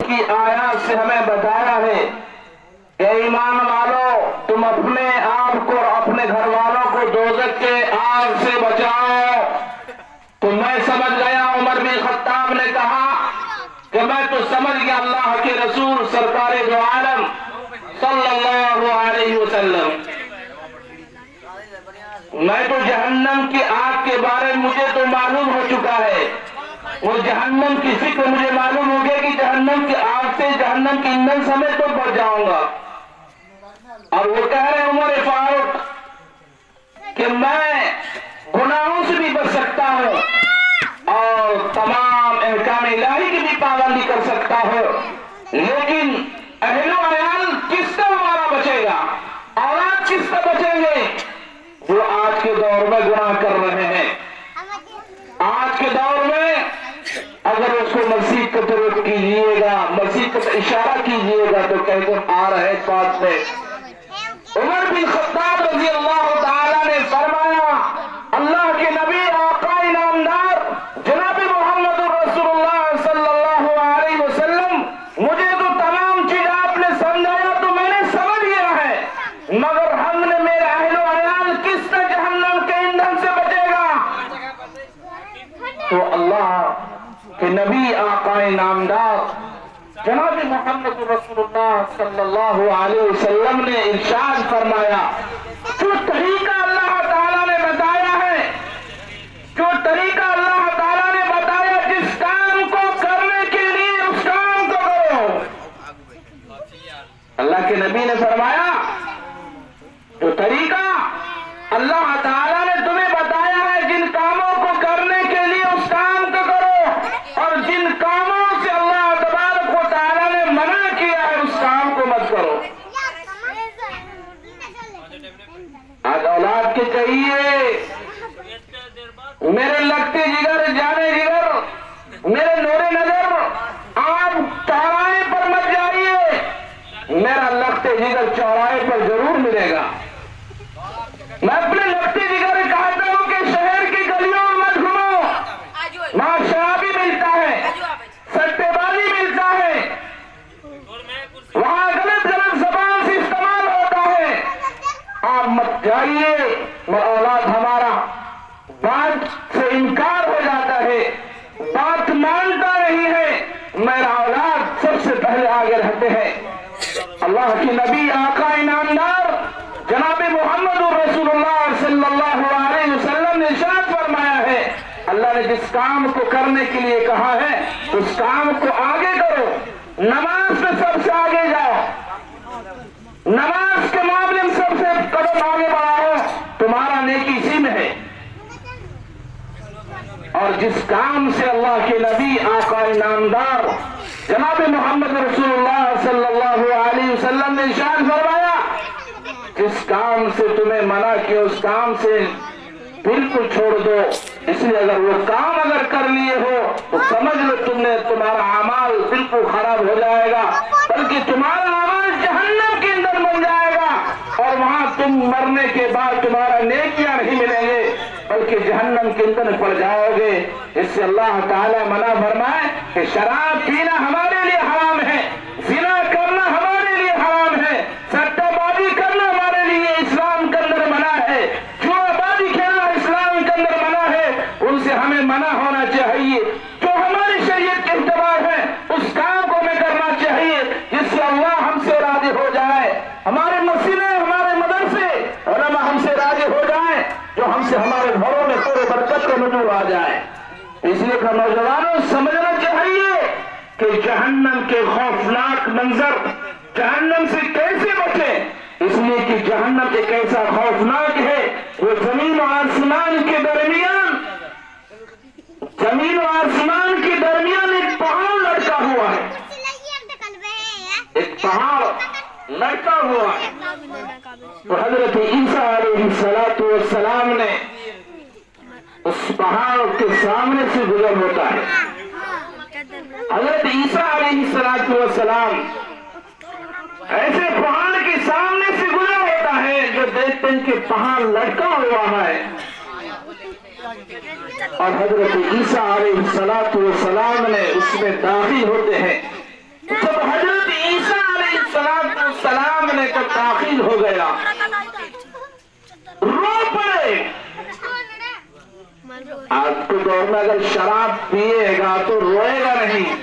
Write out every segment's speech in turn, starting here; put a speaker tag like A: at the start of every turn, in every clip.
A: کی آیات سے ہمیں بتایا ہے کہ ایمان والو تم اپنے آپ کو اور اپنے گھر والوں کو دوزخ کے آگ سے بچاؤ. تو میں سمجھ گیا، عمر بن خطاب نے کہا کہ میں تو سمجھ گیا اللہ کے رسول سرکار دو عالم صلی اللہ علیہ وسلم، میں تو جہنم کی آگ کے بارے مجھے تو معلوم ہو چکا ہے، اور جہنم کی فکر مجھے معلوم ہو گیا کہ جہنم کی آگ سے جہنم کی ایندھن سمیت تو بچ جاؤں گا. اور وہ کہہ رہے عمر فاروق کہ میں گناہوں سے بھی بچ سکتا ہوں اور تمام احکام الہی کی بھی پابندی کر سکتا ہوں، لیکن اہل و عیال کس سے ہمارا بچے گا؟ اولاد کس سے بچیں گے جو آج کے دور میں گناہ کر رہے ہیں؟ آج کے دور میں اگر اس کو مسجد کی طرف کیجیے گا، مسجد کا اشارہ کیجیے گا تو کہتے آ رہے پاس میں. عمر بن خطاب رضی اللہ تعالیٰ نے فرمایا، اللہ کے نبی آقا انعامدار جناب محمد رسول اللہ صلی اللہ علیہ وسلم، مجھے تو تمام چیز آپ نے سمجھایا تو میں نے سمجھ گیا ہے، مگر ہم نے میرے اہل و عیال کس سے جہنم کے ایندھن سے بچے گا؟ تو اللہ کہ نبی آقا نامدار جناب محمد رسول اللہ صلی اللہ علیہ وسلم نے ارشاد فرمایا، جو طریقہ اللہ تعالیٰ نے بتایا ہے، جو طریقہ اللہ تعالیٰ نے بتایا، جس کام کو کرنے کے لیے اس کام کو کرو. اللہ کے نبی نے فرمایا جو طریقہ اللہ تعالیٰ نے تمہیں بتایا ہے، جن کاموں کو کرنے کے لیے اس کام کو کرو، اور جن کاموں سے اللہ تبارک و تعالیٰ نے منع کیا ہے اس کام کو مت کرو. آج اولاد کے کہیے میرے لگتے جگر جانے جگر میرے نور نظر آپ چوراہے پر مت جائیے، میرا لگتے جگر چوراہے پر ضرور ملے گا. میں اپنے لگتے جگر کہتا ہوں کہ شہر کی گلیوں میں مت گھومو، وہاں شرابی ملتا ہے، سٹے بازی ملتا ہے، وہاں غلط غلط زبان سے استعمال ہوتا ہے. آپ مت جائیے. اور اولاد ہمارا بات سے انکار ہو جاتا ہے، بات مانتا نہیں ہے، میرا اولاد سب سے پہلے آگے رہتے ہیں. اللہ کی نبی آقا انعامدار جناب محمد رسول اللہ صلی اللہ علیہ وسلم نے ارشاد فرمایا ہے، اللہ نے جس کام کو کرنے کے لیے کہا ہے اس کام کو آگے کرو. نماز میں سب سے آگے جاؤ، نماز کے معاملے میں سب سے قدم آگے بڑھاؤ، تمہارا نیکی اسی میں ہے. اور جس کام سے اللہ کے نبی آقا انعامدار جناب محمد رسول اللہ صلی اللہ علیہ وسلم نے ارشاد فرمایا، جس کام سے تمہیں منع کیا اس کام سے بالکل چھوڑ دو. اس لیے اگر وہ کام اگر کر لیے ہو تو سمجھ لو تمہارا اعمال بالکل خراب ہو جائے گا، بلکہ تمہارا اعمال جہنم کے اندر بن جائے گا، اور وہاں تم مرنے کے بعد تمہارا نیکیاں نہیں ملیں گے بلکہ جہنم کے اندر پڑ جاؤ گے. اس سے اللہ تعالیٰ منع فرمائے کہ شراب پینا ہمارے لیے حرام ہے، زنا کرنا ہمارے لیے حرام ہے، سٹہ بازی کرنا ہمارے لیے اسلام کے اندر منع ہے، جوا بازی کھیلنا اسلام کے اندر منع ہے. ان سے ہمیں منع ہونا چاہیے. جو ہماری شریعت کے اعتبار ہے اس کام کو ہمیں کرنا چاہیے جس سے اللہ ہم سے راضی ہو جائے، ہمارے مسئلے ہمارے مدرسے علماء ہم سے راضی ہو جائیں، جو ہم سے ہمارے گھروں میں پورے برکت کا نزول آ جائے. اس لیے کہ نوجوانوں سمجھنا چاہیے کہ جہنم کے خوفناک منظر، جہنم سے کیسے بچیں. اس لیے کہ جہنم ایک ایسا خوفناک ہے وہ زمین و آسمان کے درمیان، زمین و آسمان کے درمیان ایک پہاڑ لٹکا ہوا ہے، ایک پہاڑ لٹکا ہوا ہے. تو حضرت عیسیٰ علیہ السلام نے اس پہاڑ کے سامنے سے گزر ہوتا ہے. حضرت عیسیٰ علیہ السلام ایسے پہاڑ کے سامنے سے گزر ہوتا ہے جو دیکھتے ہیں کہ پہاڑ لٹکا ہوا ہے، اور حضرت عیسیٰ علیہ السلام نے اس میں داخل ہوتے ہیں. داخل ہو گیا، رو پڑے۔ آج کے دور میں اگر شراب پیے گا تو روئے گا نہیں،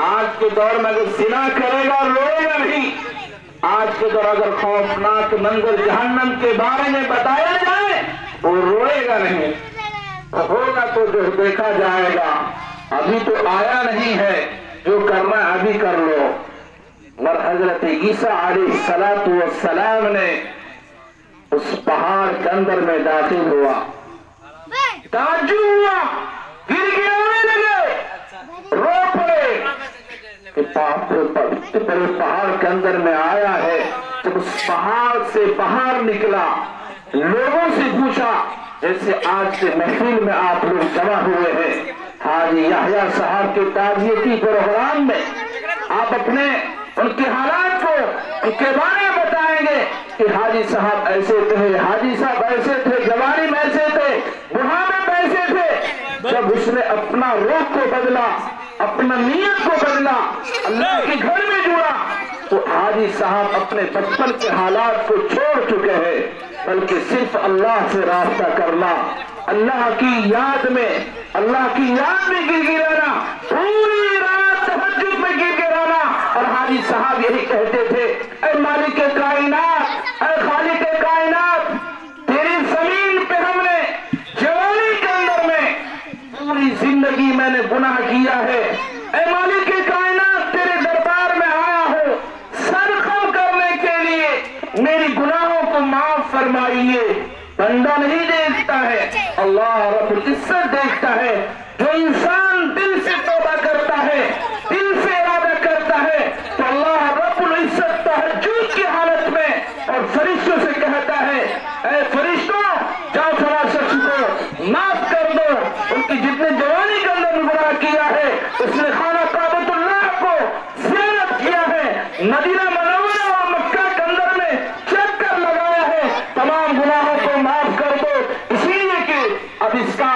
A: آج کے دور میں اگر زنا کرے گا روئے گا نہیں، آج کے دور اگر خوفناک منظر جہنم کے بارے میں بتایا جائے وہ روئے گا نہیں، ہوگا تو جو دیکھا جائے گا، ابھی تو آیا نہیں ہے، جو کرنا ہے ابھی کر لو۔ اور حضرت عیسیٰ علیہ السلام نے اس پہاڑ کے اندر میں داخل ہوا، تعجب ہوا، گر گرانے لگے، رو پڑے کہ پہاڑ کے اندر میں آیا ہے۔ جب اس پہاڑ سے باہر نکلا، لوگوں سے پوچھا، جیسے آج کے محفل میں آپ لوگ جمع ہوئے ہیں، حاجی یحییٰ صاحب کے تعزیتی پروگرام میں آپ اپنے ان کے حالات کو ان کے بارے میں بتائیں گے کہ حاجی صاحب ایسے تھے، حاجی صاحب ایسے تھے، جوانی میں ایسے تھے، بڑھاپے میں ایسے تھے۔ جب اس نے اپنا روح کو بدلا، اپنا نیت کو بدلا، اللہ کے گھر میں جڑا، تو حاجی صاحب اپنے بچپن کے حالات کو چھوڑ چکے ہیں، بلکہ صرف اللہ سے رابطہ کرنا، اللہ کی یاد میں گر گرانا، پوری رات تہجد میں گر گرانا۔ اور حاجی صاحب یہی کہتے تھے، اے مالک کائنات، اے خالق کائنات، تیری زمین پہ ہم نے جوانی کے اندر میں پوری زندگی میں نے گناہ کیا ہے، اے مالک کائنات تیرے دربار میں آیا ہوں سر خم کرنے کے لیے، میری گناہوں کو معاف فرمائیے۔ بندہ نہیں دیکھتا ہے، اللہ رب العزت دیکھتا ہے۔ جو انسان دل سے توبہ کرتا ہے، دل سے ارادہ کرتا ہے، تو اللہ رب العزت تہجد کی حالت میں اور فرشتوں سے کہتا ہے، اے فرشتوں جاؤ فلاں شخص کو معاف کر دو، ان کی جتنے جوانی کے اندر گناہ کیا ہے، اس نے خانہ کعبۃ اللہ کو زیارت کیا ہے، مدینہ منورہ اور مکہ کے اندر میں چکر لگایا ہے، تمام گناہوں کو معاف کر دو۔ اسی لیے کہ اب اس کا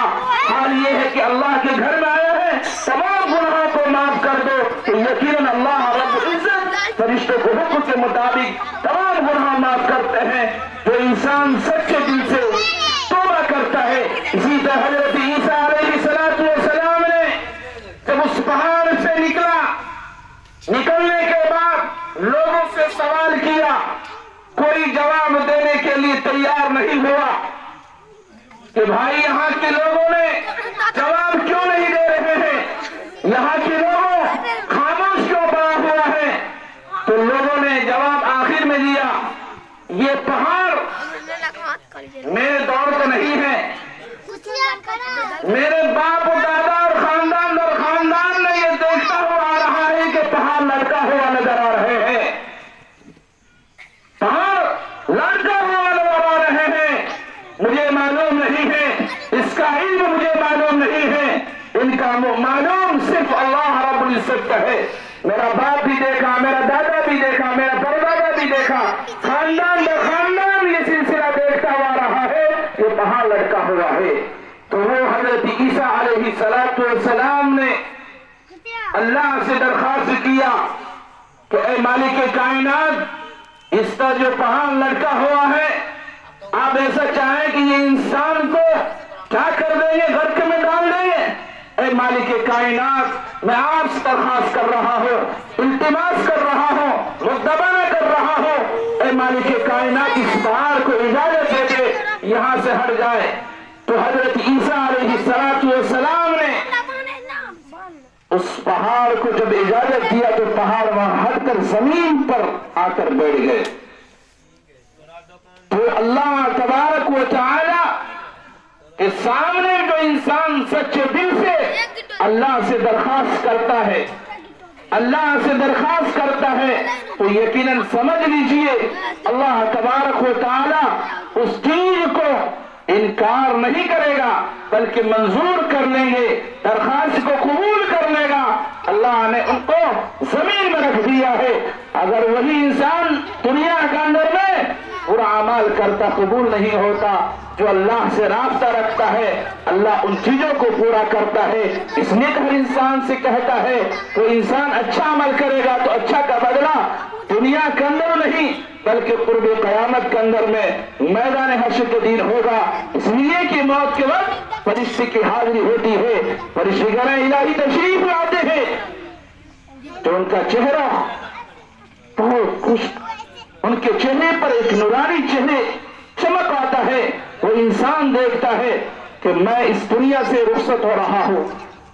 A: حال یہ ہے کہ اللہ کے گھر میں آیا ہے، تمام گناہوں کو معاف کر دو، تو یقیناً اللہ رب العزت فرشتوں کو حکم کے مطابق تمام گناہ معاف کرتے ہیں جو انسان سچے دل سے توبہ کرتا ہے۔ اسی طرح حضرت عیسیٰ علیہ السلام نے جب اس پہاڑ سے نکلا، نکلنے کے بعد لوگوں سے سوال کیا، کوئی جواب دینے کے لیے تیار نہیں ہوا کہ بھائی یہاں کے لوگوں نے جواب کیوں نہیں دے رہے ہیں، یہاں کے لوگوں خاموش کیوں پڑا ہوا ہے؟ تو لوگوں نے جواب آخر میں دیا، یہ پہاڑ میرے دور کا نہیں ہے، میرے باپ و دادا اور خاندان در خاندان نے یہ دیکھتا ہوا آ رہا ہے کہ پہاڑ لڑکا ہوا نظر آ رہے ہیں، پہاڑ لڑکا ہوا نظر آ رہے ہیں، مجھے معلوم نہیں ہے، اس کا علم مجھے معلوم نہیں ہے، ان کا معلوم صرف اللہ رب العزت کا ہے۔ میرا باپ بھی دیکھا، میرا دادا بھی دیکھا، میرا پردادا بھی دیکھا، خاندان در خاندان یہ سلسلہ دیکھتا ہوا رہا ہے، یہ پہاڑ لڑکا ہوا ہے۔ تو وہ حضرت عیسیٰ علیہ السلام نے اللہ سے درخواست کیا کہ اے مالک کائنات، اس کا جو پہاڑ لڑکا ہوا ہے، آپ ایسا چاہیں کہ یہ انسان کو کیا کر دیں گے، غرق میں ڈال دیں گے؟ اے مالک کائنات، میں آپ سے درخواست کر رہا ہوں، التماس کر رہا ہوں، مدبانہ کر رہا ہوں، اے مالک کائنات اس پہاڑ کو اجازت دے دے یہاں سے ہٹ جائے۔ تو حضرت عیسیٰ علیہ السلام نے اس پہاڑ کو جب اجازت دیا تو پہاڑ وہاں ہٹ کر زمین پر آ کر بیٹھ گئے۔ تو اللہ تبارک و تعالی کے سامنے جو انسان سچے دل سے اللہ سے درخواست کرتا ہے، اللہ سے درخواست کرتا ہے، تو یقیناً سمجھ لیجئے اللہ تبارک و تعالی اس چیز کو انکار نہیں کرے گا بلکہ منظور کر لیں گے، درخواست کو قبول کر لے گا۔ اللہ نے ان کو زمین میں رکھ دیا ہے، اگر وہی انسان دنیا کے اندر میں برا اعمال کرتا قبول نہیں ہوتا، جو اللہ سے رابطہ رکھتا ہے اللہ ان چیزوں کو پورا کرتا ہے۔ اس لیے ہر انسان سے کہتا ہے تو انسان اچھا عمل کرے گا تو اچھا کا بدلہ دنیا کے اندر نہیں بلکہ قرب قیامت کے اندر میں میدان حشر کے دن ہوگا، اس لیے کہ موت کے وقت فرشتے کی حاضری ہوتی ہے، فرشتگان الہی تشریف لاتے ہیں تو ان کا چہرہ بہت خوش، ان کے چہرے پر ایک نورانی چہرے چمک آتا ہے، وہ انسان دیکھتا ہے کہ میں اس دنیا سے رخصت ہو رہا ہوں،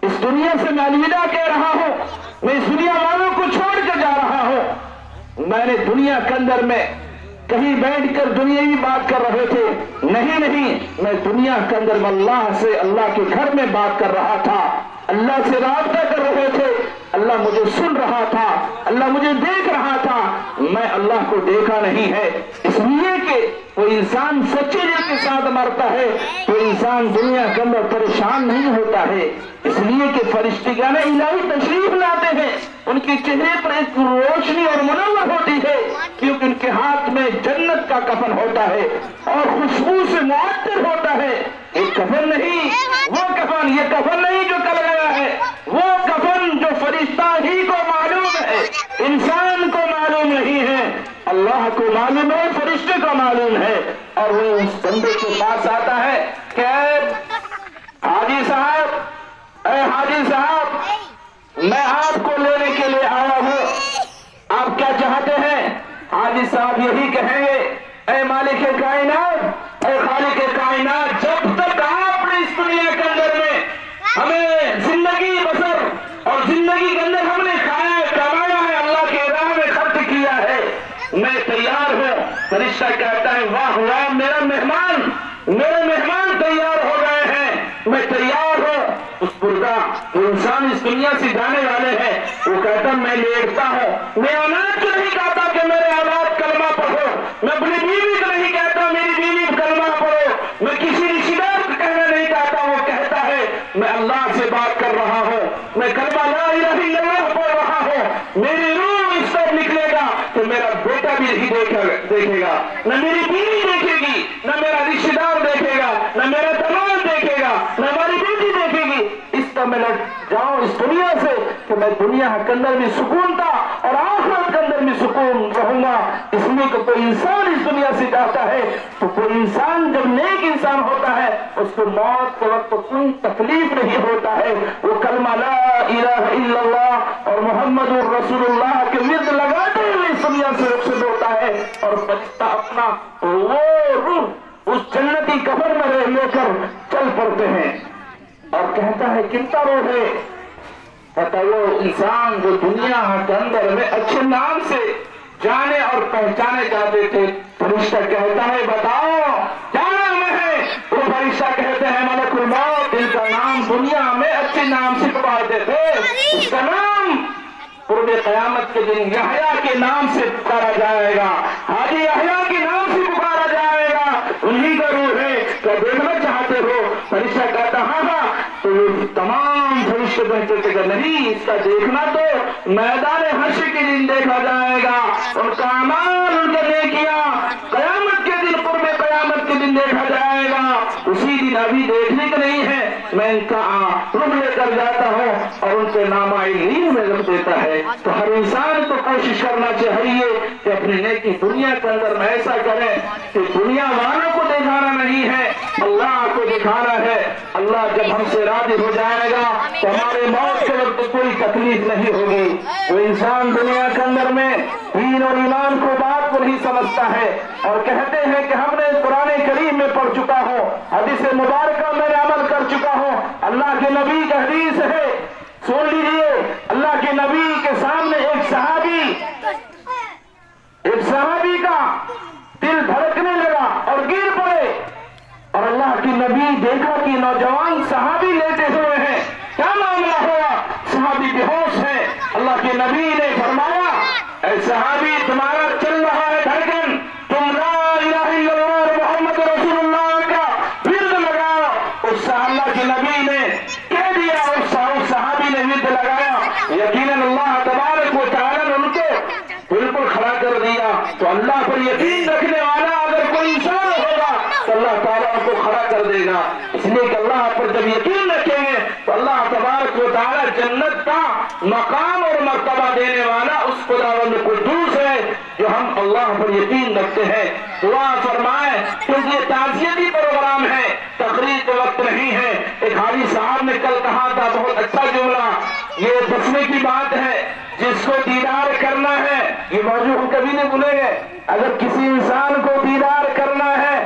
A: اس دنیا سے میں الوداع کہہ رہا ہوں، میں اس دنیا والوں کو چھوڑ کر جا رہا ہوں۔ میں نے دنیا کے اندر میں کہیں بیٹھ کر دنیاوی بات کر رہے تھے، نہیں، میں دنیا کے اندر میں اللہ سے، اللہ کے گھر میں بات کر رہا تھا، اللہ سے رابطہ کر رہے تھے، اللہ مجھے سن رہا تھا، اللہ مجھے دیکھ رہا تھا، میں اللہ کو دیکھا نہیں ہے۔ اس لیے کہ وہ انسان سچے دل کے ساتھ مرتا ہے تو انسان دنیا کے اندر پریشان نہیں ہوتا ہے، اس لیے کہ فرشتگان الہی تشریف لاتے ہیں، ان کے چہرے پر ایک روشنی اور منور ہوتی ہے، کیونکہ ان کے ہاتھ میں جنت کا کفن ہوتا ہے اور خوشبو سے معطر ہوتا ہے۔ ایک کفن نہیں، وہ کفن، یہ کفن نہیں جو کل گیا ہے، وہ کفن جو فرشتہ ہی کو معلوم ہے، انسان کو معلوم نہیں ہے، اللہ کو معلوم ہے، فرشتے کو معلوم ہے، اور وہ اس بندے کے پاس آتا ہے کہ اے حاجی صاحب میں آپ کو لینے کے لیے آیا ہوں، آپ کیا چاہتے ہیں؟ حاجی صاحب یہی کہیں گے، اے مالک کائنات، اے خالق کائنات، جب تک آپ نے اس دنیا کے اندر میں ہمیں زندگی بسر اور زندگی کے اندر ہم نے کھایا ہے، کمایا ہے، اللہ کے راہ میں خرچ کیا ہے، میں تیار ہوں۔ فرشتہ کہتا ہے واہ واہ، میرے مہمان تیار ہو گئے ہیں، میں تیار ہوں۔ اس بردہ جو انسان اس دنیا سے جانے والے ہیں وہ کہتا میں لیٹتا ہوں، میں اولاد کو نہیں کہتا کہ میرے اولاد کلمہ پڑھو، میں اپنی بیوی کو نہیں کہتا میری بیوی کلمہ پڑھو، میں کسی رشتہ دار کو کہنا نہیں چاہتا، وہ کہتا ہے میں اللہ سے بات کر رہا ہوں، میں کلمہ لا الہ الا اللہ پڑھ رہا ہوں، میری روح اس طرح نکلے گا کہ میرا بیٹا بھی نہیں دیکھے گا، نہ میری بیوی دیکھے گی، نہ میرا رشتہ دار دیکھے گا، نہ میرا دماد دیکھے گا، نہ ہماری بیٹی دیکھے گی۔ اس طرح میں جاؤں اس دنیا سے کہ میں دنیا کے اندر بھی سکون تھا اور آخرت کے اندر بھی سکون رہوں گا۔ اس لیے کہ کوئی انسان اس دنیا سے جاتا ہے تو کوئی انسان جب نیک انسان ہوتا ہے اس کو موت کے وقت کوئی تکلیف نہیں ہوتا ہے، وہ کلمہ لا الہ الا اللہ اور محمد رسول اللہ کے ورد لگاتے ہوئے اس دنیا سے رخصت ہوتا ہے، اور فرشتہ اپنا وہ روح اس جنتی قبر میں لے کر چل پڑتے ہیں اور کہتا ہے کتنا روح ہے؟ پتہ وہ انسان جو دنیا کے اندر میں اچھے نام سے جانے اور پہچانے جاتے تھے، فرشتہ کہتا ہے بتاؤ کیا نام ہے؟ وہ فرشتہ کہتے ہیں ملک الموت، جن کا نام دنیا میں اچھے نام سے پکارتے تھے، اس کا نام قرب قیامت کے دن یحییٰ کے نام سے پکارا جائے گا، حاجی یحییٰ کے نام سے پکارا جائے گا، انہی کا روح ہے، کیا دیکھنا چاہتے ہو؟ فرشتہ کہتا ہاں تو یہ تمام فرشتے کہتے تھے کہ نہیں، اس کا دیکھنا تو میدان حشر کے دن دیکھا جائے گا، ان کا اعمال، ان کے نیکیاں قیامت کے دن، قرب قیامت کے دن دیکھا جائے گا، اسی دن ابھی دیکھنے کا نہیں ہے، میں ان کا روح لے کر جاتا ہوں اور ان کے نامہ علیم میں رکھ دیتا ہے۔ تو ہر انسان کو کوشش کرنا چاہیے کہ اپنی نیکی دنیا کے اندر میں ایسا کریں کہ دنیا والوں کو دکھانا نہیں ہے، اللہ کو دکھانا ہے۔ اللہ جب ہم سے راضی ہو جائے گا تو ہمارے موت کے وقت کوئی تکلیف نہیں ہوگی۔ وہ انسان دنیا کے اندر میں دین اور ایمان کو بات کو نہیں سمجھتا ہے اور کہتے ہیں کہ ہم نے قرآن کریم میں پڑھ چکا ہوں، حدیث مبارکہ میں نے عمل کر چکا ہوں، اللہ کے نبی کا حدیث ہے، سن لیجیے۔ اللہ کے نبی کے سامنے ایک صحابی کا دل دھڑکنے لگا اور گر پڑے، اور اللہ کی نبی دیکھا کہ نوجوان صحابی لیٹے ہوئے ہیں، کیا معاملہ ہوا؟ صحابی بے ہوش ہے۔ اللہ کے نبی نے فرمایا اے صحابی تمہارا چل رہا ہے دھڑکن، تم لا الہ الا اللہ محمد رسول اللہ کا ورد لگاؤ۔ اس اللہ کے نبی نے کہہ دیا، اس صحابی نے ورد لگایا، یقیناً اللہ تبارک و تعالیٰ نے ان کو بالکل کھڑا کر دیا۔ تو اللہ پر یقین رکھنے والا اگر کوئی انسان ہوگا تو اللہ تعالیٰ ان کو کھڑا کر دے گا۔ اس لیے کہ اللہ پر جب یقین رکھیں گے تو اللہ تبارک و تعالیٰ جنت کا مقام اور مرتبہ دینے والا اس خداوند قدوس ہے جو ہم اللہ پر یقین رکھتے ہیں دعا فرمائیں، کیونکہ یہ تعزیتی پروگرام ہے، تقریر کا وقت نہیں ہے۔ ایک حاجی صاحب نے کل کہا تھا بہت اچھا جملہ، یہ بچنے کی بات ہے، جس کو دیدار کرنا ہے، یہ موضوع ہم کبھی نہیں بھولیں گے۔ اگر کسی انسان کو دیدار کرنا ہے،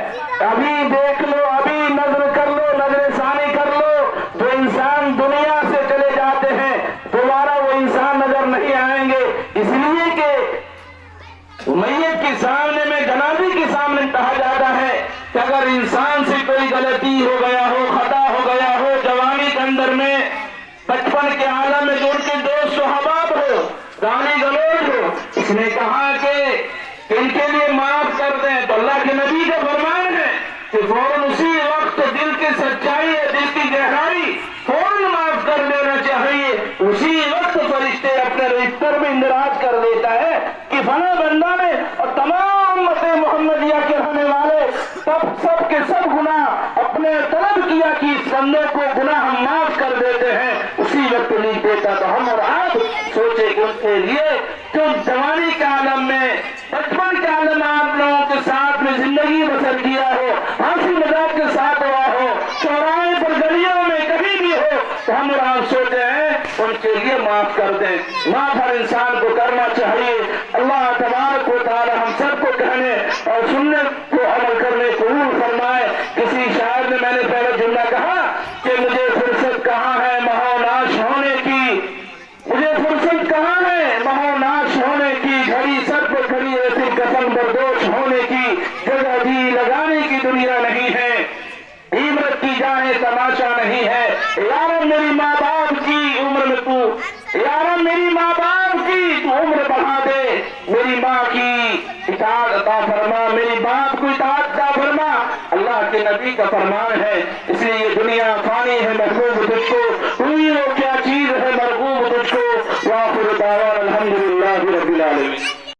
A: ابھی دیکھ لو، ابھی نظر کر لو، نظر ثانی کر لو۔ جو انسان دنیا سے چلے جاتے ہیں دوبارہ وہ انسان نظر نہیں آئیں گے، اس لیے کہ میت کے سامنے میں، جنازے کے سامنے کہا جاتا ہے کہ اگر انسان سے کوئی غلطی ہو گیا ہو، خطا ہو گیا ہو، جوانی کے اندر میں، بچپن کے عالم میں جو ان کے دوست و احباب ہو، گالی گلوچ ہو، اس نے کہا کہ ان کے لیے معاف کر دیں، تو اللہ کے نبی کا فرمان ہے کہ فوراً اسی وقت دل کی سچائی ہے، دل کی گہرائی، فوراً معاف کر دینا چاہیے۔ اسی وقت فرشتے اپنے رجسٹر میں اندراج کر دیتا ہے کہ فلاں بندہ نے، اور تمام امت محمدیہ کے رہنے والے سب کے سب گناہ اپنے طلب کیا کہ اس بندے کو گناہ ہم معاف کر دیتے ہیں، اسی وقت لکھ دیتا۔ تو ہم اور آپ سوچے کہ ان کے لیے جو جوانی کے عالم میں، بچپن کے عالم میں آپ لوگوں کے ساتھ میں زندگی بسر کیا ہو، ہنسی مذاق کے ساتھ ہوا ہو، چوراہے پر گلیوں میں کبھی بھی ہو، تو ہم اور آپ سوچے ہیں ان کے لیے معاف کر دیں۔ معاف ہر انسان کو کرنا چاہیے۔ اللہ تبارک و تعالی ہم سب کو کہنے اور سننے کو عمل کرنے قبول فرمائے۔ کسی شاعر نے، میں نے پہلے جملہ کہا کہ مجھے فرصت کہاں ہے مہو ناش ہونے کی، مجھے فرصت کہاں ہے مہو ناش ہونے کی، گھڑی سر پر کھڑی ایسی قسم بردوش ہونے کی، جگہ بھی لگانے کی دنیا نہیں ہے، عبرت کی جائے تماشا نہیں ہے۔ یارم میری ماں باپ کی عمر میں تو، یارم میری ماں باپ کی تو عمر بڑھا دے، میری ماں کی اطاعت عطا فرما، میری باپ کو اطاعت عطا فرما، اللہ کے نبی کا فرمان ہے۔ اس لیے یہ دنیا فانی ہے، محبوب تجھ کو ہوئی وہ کیا چیز ہے، مرغوب تجھ کو۔ وآخر دعوانا الحمدللہ رب العالمین۔